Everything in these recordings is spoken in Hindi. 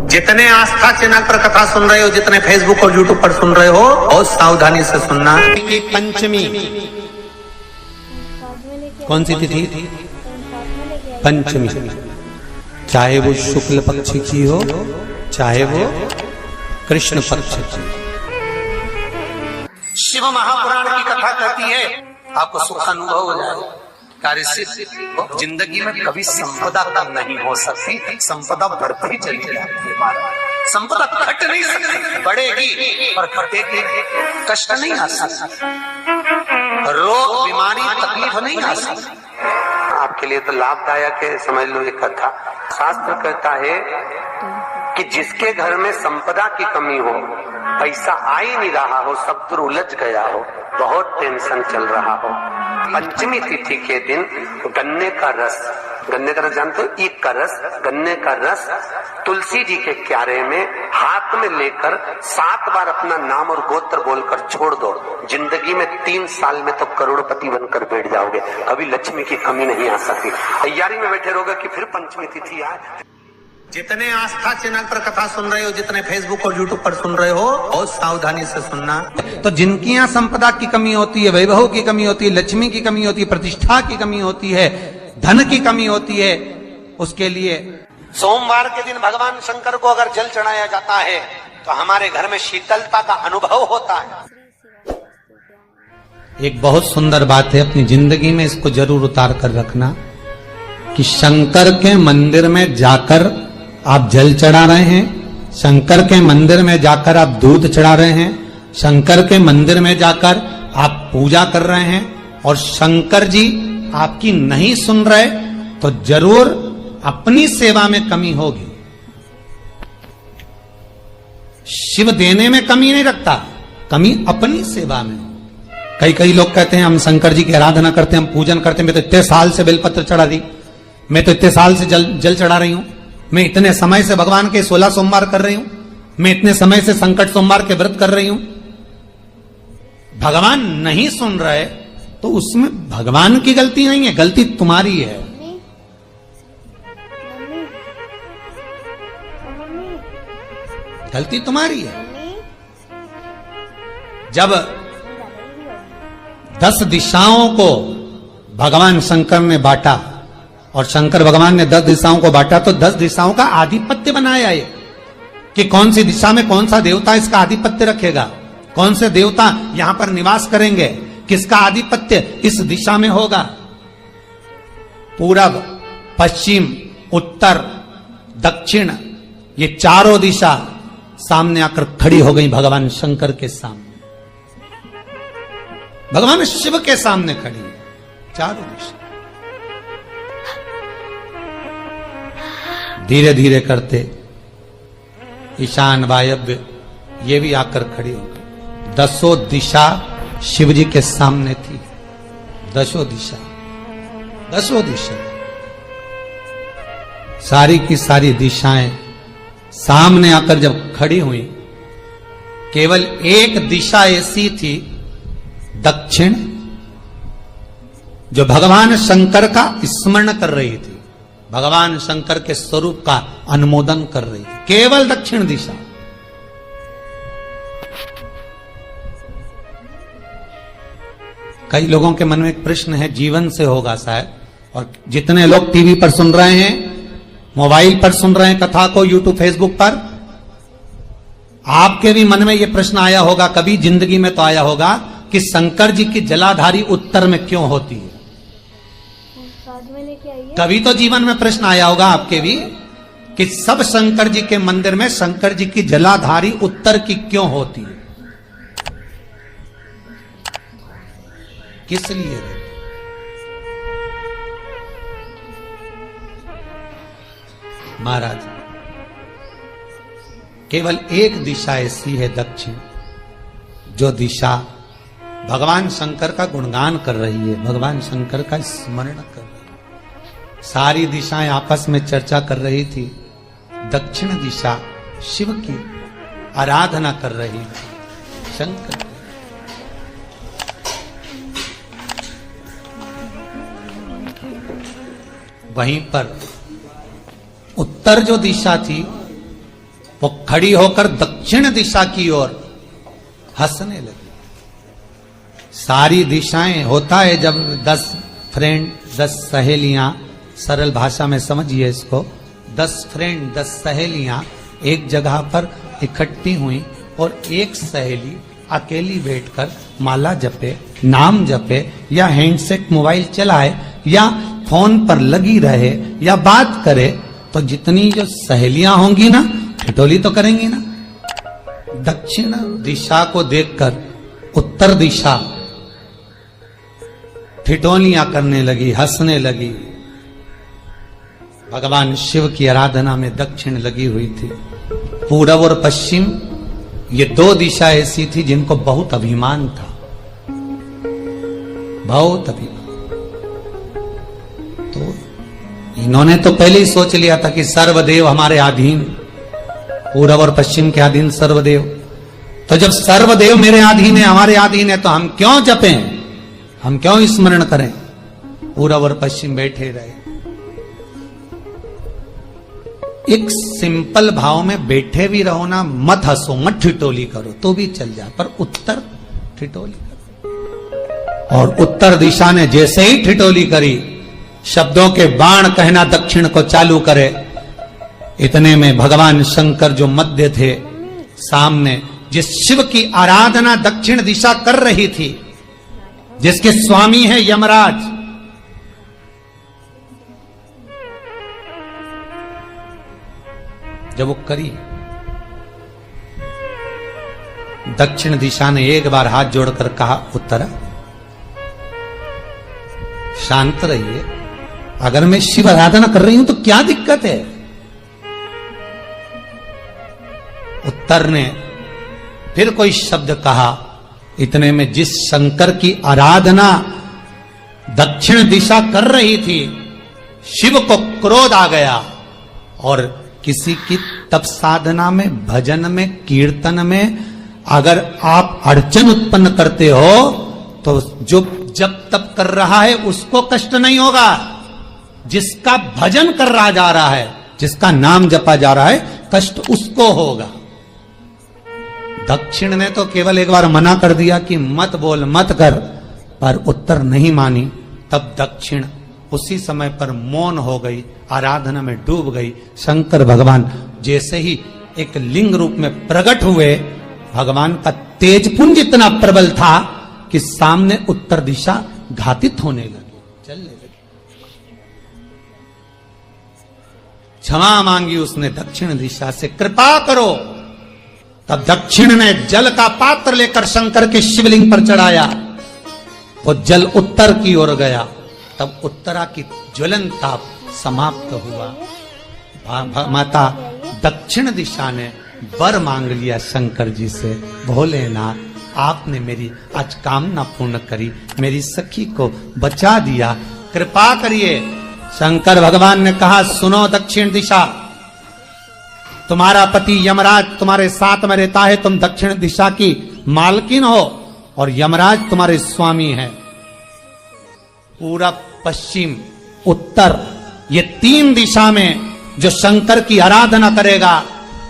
जितने आस्था चैनल पर कथा सुन रहे हो, जितने फेसबुक और यूट्यूब पर सुन रहे हो, बहुत सावधानी से सुनना कि पंचमी कौन सी तिथि? पंचमी, चाहे वो शुक्ल पक्ष की हो चाहे वो कृष्ण पक्ष की। शिव महापुराण की कथा कहती है आपको सुख अनुभव हो जाए। कार्य जिंदगी में कभी संपदा कम नहीं हो सकती, संपदा बढ़ती चली जाती है। संपदा घट नहीं सकती, बढ़ेगी और घटेगी। कष्ट नहीं आ सकता, रोग बीमारी तकलीफ नहीं आ सकती। आपके लिए तो लाभदायक है, समझ लो ये कथा। शास्त्र कहता है कि जिसके घर में संपदा की कमी हो, पैसा आ ही नहीं रहा हो, सब दूर उलझ गया हो, बहुत टेंशन चल रहा हो, पंचमी तिथि के दिन गन्ने का रस जानते हो? ईख का रस, गन्ने का रस तुलसी जी के क्यारे में हाथ में लेकर 7 बार अपना नाम और गोत्र बोलकर छोड़ दो। जिंदगी में 3 साल में तो करोड़पति बनकर बैठ जाओगे, कभी लक्ष्मी की कमी नहीं आ सकती। तैयारी में बैठे रहोगे कि फिर पंचमी तिथि आए। जितने आस्था चैनल पर कथा सुन रहे हो, जितने फेसबुक और यूट्यूब पर सुन रहे हो, बहुत सावधानी से सुनना। तो जिनकी यहाँ संपदा की कमी होती है, वैभव की कमी होती है, लक्ष्मी की कमी होती है, प्रतिष्ठा की कमी होती है, धन की कमी होती है, उसके लिए सोमवार के दिन भगवान शंकर को अगर जल चढ़ाया जाता है तो हमारे घर में शीतलता का अनुभव होता है। एक बहुत सुंदर बात है, अपनी जिंदगी में इसको जरूर उतार कर रखना कि शंकर के मंदिर में जाकर आप जल चढ़ा रहे हैं, शंकर के मंदिर में जाकर आप दूध चढ़ा रहे हैं, शंकर के मंदिर में जाकर आप पूजा कर रहे हैं और शंकर जी आपकी नहीं सुन रहे तो जरूर अपनी सेवा में कमी होगी। शिव देने में कमी नहीं रखता, कमी अपनी सेवा में। कई लोग कहते हैं हम शंकर जी की आराधना करते हैं, हम पूजन करते हैं, मैं तो इतने साल से बेलपत्र चढ़ा दी, मैं तो इतने साल से जल चढ़ा रही हूं, मैं इतने समय से भगवान के 16 सोमवार कर रही हूं, मैं इतने समय से संकट सोमवार के व्रत कर रही हूं। भगवान नहीं सुन रहे तो उसमें भगवान की गलती नहीं है, गलती तुम्हारी है। गलती तुम्हारी है। जब 10 दिशाओं को भगवान शंकर ने बांटा और शंकर भगवान ने 10 दिशाओं को बांटा तो 10 दिशाओं का आधिपत्य बनाया है कि कौन सी दिशा में कौन सा देवता इसका आधिपत्य रखेगा, कौन से देवता यहां पर निवास करेंगे, किसका आधिपत्य इस दिशा में होगा। पूरब, पश्चिम, उत्तर, दक्षिण, ये चारों दिशा सामने आकर खड़ी हो गई भगवान शंकर के सामने, भगवान शिव के सामने खड़ी चारों दिशा। धीरे धीरे करते ईशान, वायव्य ये भी आकर खड़ी हो गई। 10 दिशा शिव जी के सामने थी, 10 दिशा सारी की सारी दिशाएं सामने आकर जब खड़ी हुई, केवल एक दिशा ऐसी थी दक्षिण, जो भगवान शंकर का स्मरण कर रही थी, भगवान शंकर के स्वरूप का अनुमोदन कर रही थी, केवल दक्षिण दिशा। कई लोगों के मन में एक प्रश्न है, जीवन से होगा शायद, और जितने लोग टीवी पर सुन रहे हैं, मोबाइल पर सुन रहे हैं कथा को, यूट्यूब फेसबुक पर, आपके भी मन में यह प्रश्न आया होगा, कभी जिंदगी में तो आया होगा कि शंकर जी की जलाधारी उत्तर में क्यों होती है। कभी तो जीवन में प्रश्न आया होगा आपके भी कि सब शंकर जी के मंदिर में शंकर जी की जलाधारी उत्तर की क्यों होती है, किस लिए। महाराज, केवल एक दिशा ऐसी है दक्षिण, जो दिशा भगवान शंकर का गुणगान कर रही है, भगवान शंकर का स्मरण कर रही है। सारी दिशाएं आपस में चर्चा कर रही थी, दक्षिण दिशा शिव की आराधना कर रही थी, शंकर। वहीं पर उत्तर जो दिशा थी वो खड़ी होकर दक्षिण दिशा की ओर हंसने लगी। सारी दिशाएं होता है जब 10 फ्रेंड 10 सहेलियां, सरल भाषा में समझिए इसको, 10 फ्रेंड 10 सहेलियां एक जगह पर इकट्ठी हुई और एक सहेली अकेली बैठकर माला जपे, नाम जपे, या हैंडसेट मोबाइल चलाए, या फोन पर लगी रहे, या बात करे, तो जितनी जो सहेलियां होंगी ना, ठिठोली तो करेंगी ना। दक्षिण दिशा को देखकर उत्तर दिशा ठिठोलियां करने लगी, हंसने लगी। भगवान शिव की आराधना में दक्षिण लगी हुई थी। पूरब और पश्चिम ये 2 दिशा ऐसी थी जिनको बहुत अभिमान था, बहुत अभिमान। तो इन्होंने तो पहले ही सोच लिया था कि सर्वदेव हमारे अधीन, पूरब और पश्चिम के अधीन सर्वदेव। तो जब सर्वदेव मेरे अधीन है, हमारे अधीन है, तो हम क्यों जपें, हम क्यों स्मरण करें। पूरब और पश्चिम बैठे रहे। एक सिंपल भाव में बैठे भी रहो ना, मत हंसो, मत ठिठोली करो तो भी चल जाए, पर उत्तर ठिठोली करो। और उत्तर दिशा ने जैसे ही ठिठोली करी, शब्दों के बाण कहना दक्षिण को चालू करे। इतने में भगवान शंकर जो मध्य थे, सामने जिस शिव की आराधना दक्षिण दिशा कर रही थी, जिसके स्वामी है यमराज, जब वो करी, दक्षिण दिशा ने एक बार हाथ जोड़कर कहा, उत्तरा शांत रहिए, अगर मैं शिव आराधना कर रही हूं तो क्या दिक्कत है। उत्तर ने फिर कोई शब्द कहा। इतने में जिस शंकर की आराधना दक्षिण दिशा कर रही थी, शिव को क्रोध आ गया और किसी की तप साधना में, भजन में, कीर्तन में अगर आप अड़चन उत्पन्न करते हो तो जो जब तप कर रहा है उसको कष्ट नहीं होगा, जिसका भजन कर रहा जा रहा है, जिसका नाम जपा जा रहा है, कष्ट उसको होगा। दक्षिण ने तो केवल एक बार मना कर दिया कि मत बोल, मत कर, पर उत्तर नहीं मानी। तब दक्षिण उसी समय पर मौन हो गई, आराधना में डूब गई। शंकर भगवान जैसे ही एक लिंग रूप में प्रकट हुए, भगवान का तेजपुंज इतना प्रबल था कि सामने उत्तर दिशा घातित होने लगी, चलने लगी। क्षमा मांगी उसने दक्षिण दिशा से, कृपा करो। तब दक्षिण ने जल का पात्र लेकर शंकर के शिवलिंग पर चढ़ाया, वो जल उत्तर की ओर गया। तब उत्तरा की ज्वलन ताप समाप्त हुआ। माता दक्षिण दिशा ने वर मांग लिया शंकर जी से, भोलेनाथ आपने मेरी आज कामना पूर्ण करी, मेरी सखी को बचा दिया, कृपा करिए। शंकर भगवान ने कहा, सुनो दक्षिण दिशा, तुम्हारा पति यमराज तुम्हारे साथ में रहता है, तुम दक्षिण दिशा की मालकिन हो और यमराज तुम्हारे स्वामी है। पूरब, पश्चिम, उत्तर, ये 3 दिशा में जो शंकर की आराधना करेगा,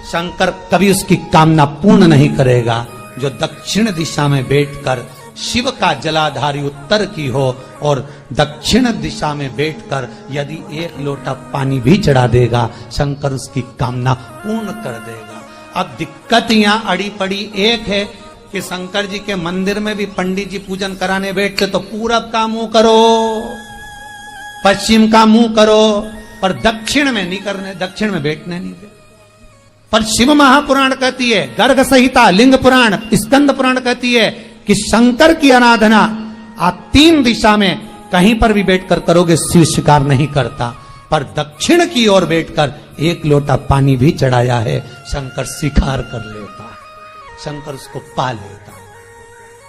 शंकर कभी उसकी कामना पूर्ण नहीं करेगा। जो दक्षिण दिशा में बैठकर शिव का जलाधारी उत्तर की हो और दक्षिण दिशा में बैठकर यदि 1 लोटा पानी भी चढ़ा देगा, शंकर उसकी कामना पूर्ण कर देगा। अब दिक्कत यहां अड़ी पड़ी एक है कि शंकर जी के मंदिर में भी पंडित जी पूजन कराने बैठते तो पूरब का मुंह करो, पश्चिम का मुंह करो, पर दक्षिण में नहीं करने, दक्षिण में बैठने नहीं दे। पर शिव महापुराण कहती है, गर्ग संहिता, लिंग पुराण, स्कंद पुराण कहती है कि शंकर की आराधना आप 3 दिशा में कहीं पर भी बैठकर करोगे, शिव स्वीकार नहीं करता। पर दक्षिण की ओर बैठकर 1 लोटा पानी भी चढ़ाया है, शंकर स्वीकार कर लेता है, शंकर उसको पा लेता है।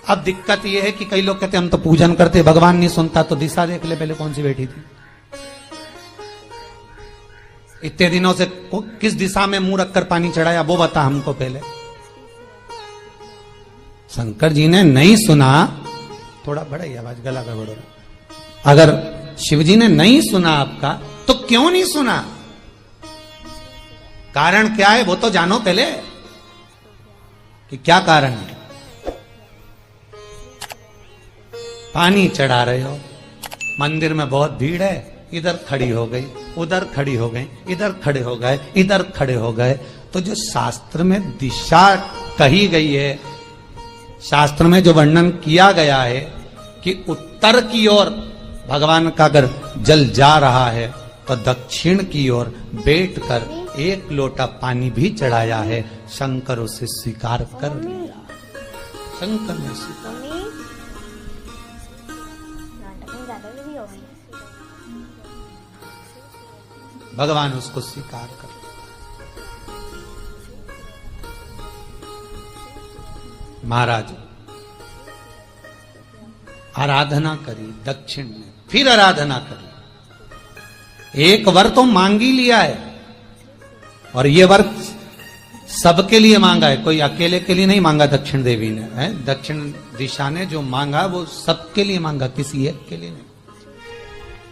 अब दिक्कत यह है कि कई लोग कहते हम तो पूजन करते, भगवान नहीं सुनता, तो दिशा देख ले पहले कौन सी बैठी थी। इतने दिनों से किस दिशा में मुंह रखकर पानी चढ़ाया, वो बता हमको पहले। शंकर जी ने नहीं सुना, थोड़ा बढ़ाई आवाज, गला का बढ़ो। अगर शिव जी ने नहीं सुना आपका, तो क्यों नहीं सुना? कारण क्या है वो तो जानो पहले कि क्या कारण है। पानी चढ़ा रहे हो, मंदिर में बहुत भीड़ है, इधर खड़ी हो गई, उधर खड़ी हो गई, इधर खड़े हो गए, इधर खड़े हो गए। तो जो शास्त्र में दिशा कही गई है, शास्त्र में जो वर्णन किया गया है कि उत्तर की ओर भगवान का अगर जल जा रहा है तो दक्षिण की ओर बैठकर एक लोटा पानी भी चढ़ाया है। शंकर उसे स्वीकार कर लिया, शंकर ने स्वीकार। भगवान उसको स्वीकार कर। महाराज आराधना करी दक्षिण में, फिर आराधना करी। एक वर तो मांग ही लिया है, और ये वर सबके लिए मांगा है, कोई अकेले के लिए नहीं मांगा दक्षिण देवी ने, है दक्षिण दिशा ने जो मांगा वो सबके लिए मांगा, किसी एक के लिए नहीं।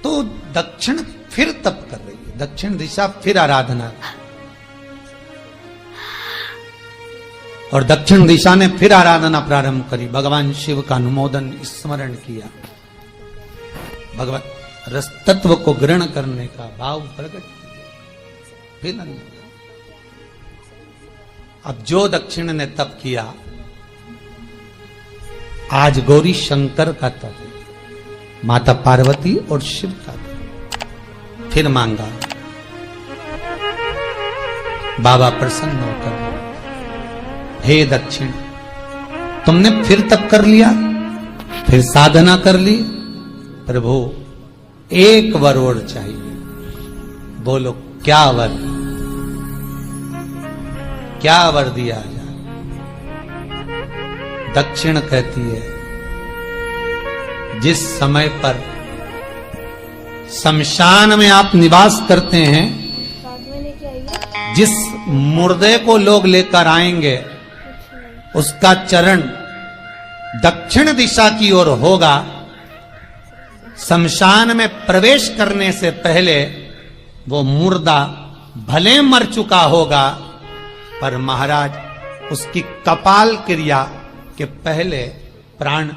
तो दक्षिण फिर तप कर रही है, दक्षिण दिशा फिर आराधना, और दक्षिण दिशा ने फिर आराधना प्रारंभ करी। भगवान शिव का अनुमोदन स्मरण किया, भगवान रस तत्व को ग्रहण करने का भाव प्रकट किया। फिर अब जो दक्षिण ने तप किया, आज गौरी शंकर का तप है, माता पार्वती और शिव का तप। फिर मांगा, बाबा प्रसन्न होकर, हे दक्षिण, तुमने फिर तप कर लिया, फिर साधना कर ली, प्रभु एक वर और चाहिए। बोलो क्या वर, क्या वर दिया जाए? दक्षिण कहती है, जिस समय पर शमशान में आप निवास करते हैं, जिस मुर्दे को लोग लेकर आएंगे उसका चरण दक्षिण दिशा की ओर होगा। शमशान में प्रवेश करने से पहले वो मुर्दा भले मर चुका होगा, पर महाराज उसकी कपाल क्रिया के पहले प्राण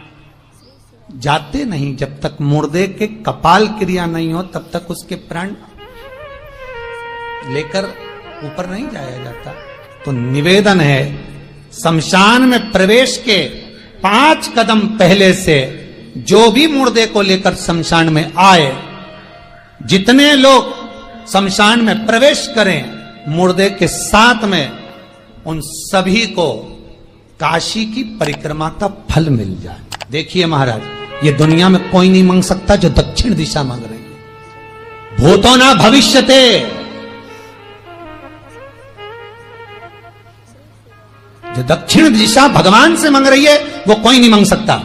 जाते नहीं। जब तक मुर्दे के कपाल क्रिया नहीं हो तब तक उसके प्राण लेकर ऊपर नहीं जाया जाता। तो निवेदन है, शमशान में प्रवेश के 5 कदम पहले से जो भी मुर्दे को लेकर शमशान में आए, जितने लोग शमशान में प्रवेश करें मुर्दे के साथ में, उन सभी को काशी की परिक्रमा का फल मिल जाए। देखिए महाराज, ये दुनिया में कोई नहीं मांग सकता जो दक्षिण दिशा मांग रही है। भूतो ना भविष्यते, जो दक्षिण दिशा भगवान से मांग रही है वो कोई नहीं मांग सकता।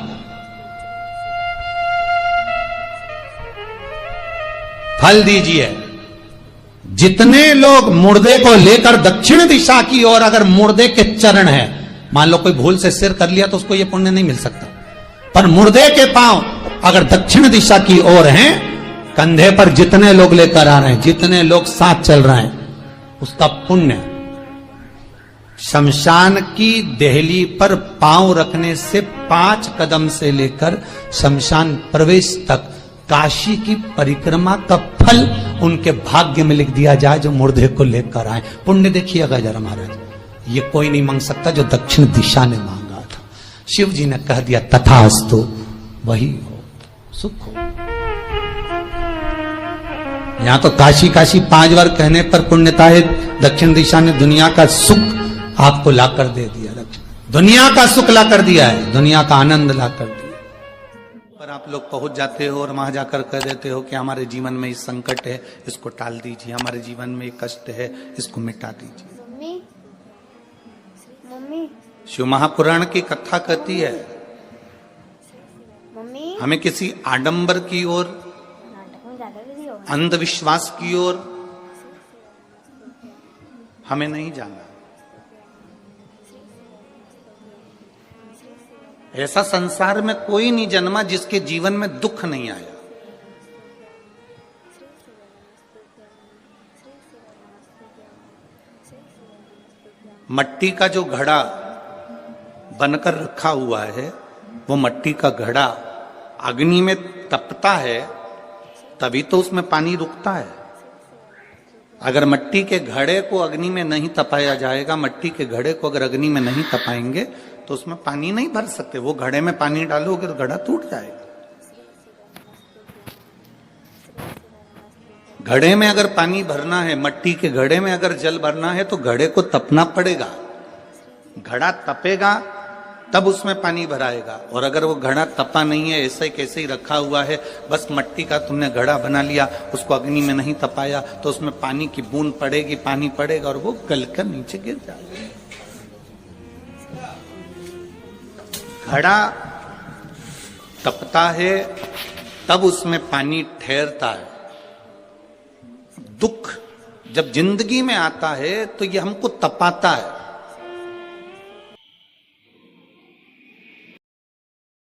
फल दीजिए। जितने लोग मुर्दे को लेकर दक्षिण दिशा की ओर, अगर मुर्दे के चरण है, मान लो कोई भूल से सिर कर लिया तो उसको ये पुण्य नहीं मिल सकता, पर मुर्दे के पांव अगर दक्षिण दिशा की ओर हैं, कंधे पर जितने लोग लेकर आ रहे हैं, जितने लोग साथ चल रहे हैं, उसका पुण्य शमशान की देहली पर पांव रखने से 5 कदम से लेकर शमशान प्रवेश तक काशी की परिक्रमा का फल उनके भाग्य में लिख दिया जाए, जो मुर्दे को लेकर आए। पुण्य देखिएगा जरा महाराज, ये कोई नहीं मांग सकता जो दक्षिण दिशा ने मांगा था। शिव जी ने कह दिया तथास्तु, वही हो, सुख हो। यहां तो काशी काशी 5 बार कहने पर पुण्यता है, दक्षिण दिशा ने दुनिया का सुख आपको लाकर दे दिया। दुनिया का सुख लाकर दिया है, दुनिया का आनंद लाकर दिया। पर आप लोग पहुंच जाते हो और वहां जाकर कह देते हो कि हमारे जीवन में इस संकट है, इसको टाल दीजिए, हमारे जीवन में एक कष्ट है, इसको मिटा दीजिए। मम्मी, शिव महापुराण की कथा कहती है, मम्मी, हमें किसी आडंबर की ओर, अंधविश्वास की ओर हमें नहीं जाना। ऐसा संसार में कोई नहीं जन्मा जिसके जीवन में दुख नहीं आया। मट्टी का जो घड़ा बनकर रखा हुआ है, वो मट्टी का घड़ा अग्नि में तपता है तभी तो उसमें पानी रुकता है। अगर मट्टी के घड़े को अग्नि में नहीं तपाया जाएगा, मट्टी के घड़े को अगर अग्नि में नहीं तपाएंगे तो उसमें पानी नहीं भर सकते। वो घड़े में पानी डालोगे तो घड़ा टूट जाएगा। घड़े में अगर पानी भरना है, मट्टी के घड़े में अगर जल भरना है तो घड़े को तपना पड़ेगा। घड़ा तपेगा तब उसमें पानी भराएगा। और अगर वो घड़ा तपा नहीं है, ऐसे कैसे ही रखा हुआ है, बस मट्टी का तुमने घड़ा बना लिया, उसको अग्नि में नहीं तपाया, तो उसमें पानी की बूंद पड़ेगी, पानी पड़ेगा और वो गलकर नीचे गिर जाएगा। घड़ा तपता है तब उसमें पानी ठहरता है। दुख जब जिंदगी में आता है तो ये हमको तपाता है।